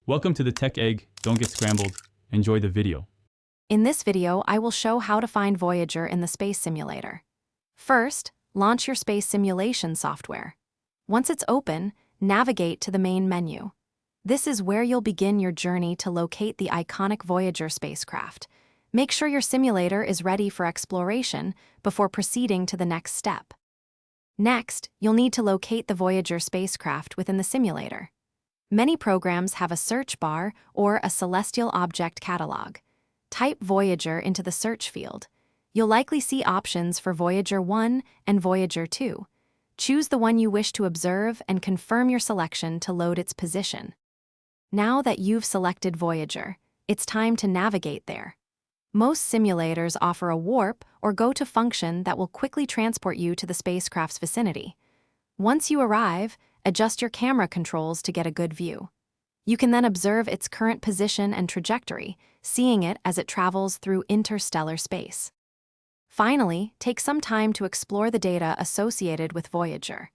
Welcome to the Tech Egg. Don't get scrambled. Enjoy the video. In this video, I will show how to find Voyager in the space simulator. First, launch your space simulation software. Once it's open, navigate to the main menu. This is where you'll begin your journey to locate the iconic Voyager spacecraft. Make sure your simulator is ready for exploration before proceeding to the next step. Next, you'll need to locate the Voyager spacecraft within the simulator. Many programs have a search bar or a celestial object catalog. Type Voyager into the search field. You'll likely see options for Voyager 1 and Voyager 2. Choose the one you wish to observe and confirm your selection to load its position. Now that you've selected Voyager, it's time to navigate there. Most simulators offer a warp or go-to function that will quickly transport you to the spacecraft's vicinity. Once you arrive, adjust your camera controls to get a good view. You can then observe its current position and trajectory, seeing it as it travels through interstellar space. Finally, take some time to explore the data associated with Voyager.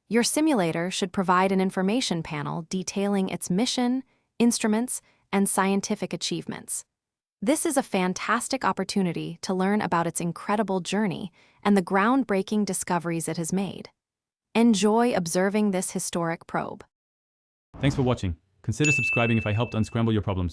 Your simulator should provide an information panel detailing its mission, instruments, and scientific achievements. This is a fantastic opportunity to learn about its incredible journey and the groundbreaking discoveries it has made. Enjoy observing this historic probe. Thanks for watching. Consider subscribing if I helped unscramble your problems.